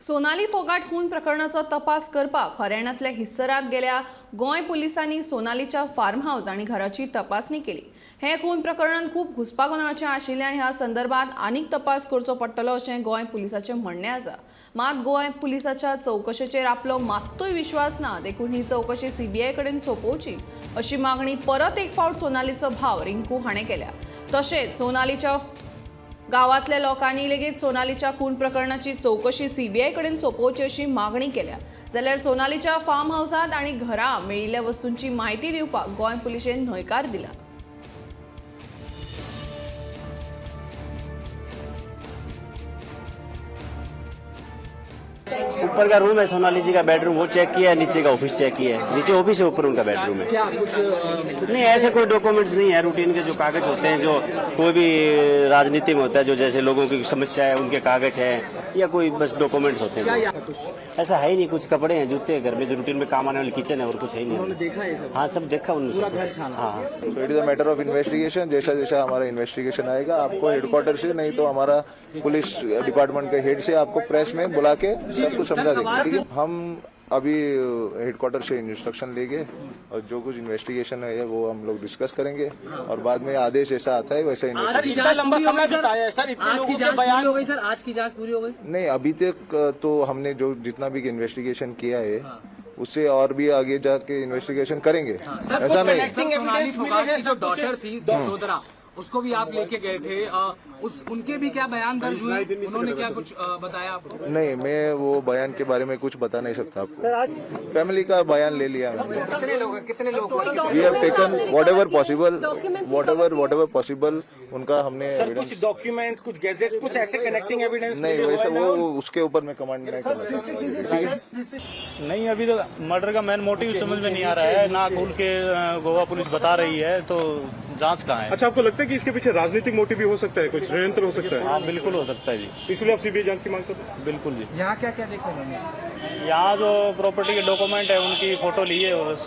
सोनाली फोगाट खून प्रकरणाचा तपास करपाक हरियाणातल्या हिस्सरात गेल्या गोंय पुलिसांनी सोनालीच्या फार्म हाऊस आणि घराची तपासणी केली। हे खून प्रकरण खूप घुसपागोंदळाचें आशिल्लें आनी ह्या संदर्भात आनीक तपास करचो पडटलो अशें गोंय पुलिसाचें म्हणणें आसा। मात गोंय पुलिसाच्या चौकशेचेर आपलो मात्तूय विश्वास ना, देखून ही चौकशी सीबीआय कडेन सोपोवची अशी मागणी परत एक फावट सोनालीचो भाव रिंकू हाणें केल्या। तशेंच सोनालीच्या गावातल्या लोकांनी लेगीत सोनालीच्या खून प्रकरणाची चौकशी सीबीआय कडेन सोपोवची अशी मागणी केल्या। जाल्यार सोनालीच्या फार्म हाऊसात आणि घरा मेळिल्ल्या वस्तूंची माहिती दिवपाक गोंय पुलिशेन न्हयकार दिला। ऊपर का रूम है सोनाली जी का बेडरूम, वो चेक किया है, नीचे का ऑफिस चेक किया है। नीचे ऑफिस है, ऊपर उनका बेडरूम है। क्या कुछ नहीं, ऐसे कोई डॉक्यूमेंट्स नहीं है। रूटीन के जो कागज होते हैं, जो कोई भी राजनीति में होता है, जो जैसे लोगों की समस्या है उनके कागज है, या कोई बस डॉक्यूमेंट्स होते हैं। ऐसा है ही नहीं। कुछ कपड़े हैं, जूते घर में जो रूटीन में काम आने वाले, किचन है, और कुछ है ही नहीं। देखा है सब? हाँ, सब देखा उन्होंने। पूरा घर छाना? हाँ। तो it is a matter of investigation. जैसा जैसा हमारा इन्वेस्टिगेशन आएगा, आपको हेडक्वार्टर से, नहीं तो हमारा पुलिस डिपार्टमेंट के हेड से आपको प्रेस में बुला के सब कुछ समझा देंगे। ठीक है, हम अभी हेडक्वार्टर से इंस्ट्रक्शन लेंगे और जो कुछ इन्वेस्टिगेशन है वो हम लोग डिस्कस करेंगे, और बाद में आदेश ऐसा आता है वैसा इन्वेस्टिगेशन। लंबा समय बिताया है सर, आज की जांच पूरी हो गई सर? आज की जांच पूरी हो गई? नहीं, अभी तक तो हमने जो जितना भी इन्वेस्टिगेशन किया है उससे और भी आगे जाके इन्वेस्टिगेशन करेंगे। ऐसा नहीं, सोनाली फोगाट की जो डॉटर थी यशोधरा, उसको भी आप लेके गए थे, उनके भी क्या बयान दर्ज हुए? उन्होंने क्या कुछ बताया आपको? नहीं, मैं वो बयान के बारे में कुछ बता नहीं सकता आपको। फैमिली का बयान ले लिया हमने। कितने लोग we have taken whatever possible उनका हमने एविडेंस। कुछ डॉक्यूमेंट्स, कुछ गैजेट्स, कुछ ऐसे कनेक्टिंग एविडेंस नहीं, वैसे वो उसके ऊपर मैं कमांड नहीं कर सकता। नहीं, अभी तो मर्डर का मेन मोटिव समझ में नहीं आ रहा है ना। खुल के गोवा पुलिस बता रही है, तो जांच कहाँ है? अच्छा, आपको लगता है कि इसके पीछे राजनीतिक मोटिव भी हो सकता है, कुछ षड्यंत्र हो सकता है? हाँ, बिल्कुल हो सकता है जी। इसलिए आप सीबीआई जांच की मांग करते हैं? बिल्कुल जी। यहाँ क्या क्या देखने को मिला? यहाँ जो प्रॉपर्टी के डॉक्यूमेंट है उनकी फोटो ली है, और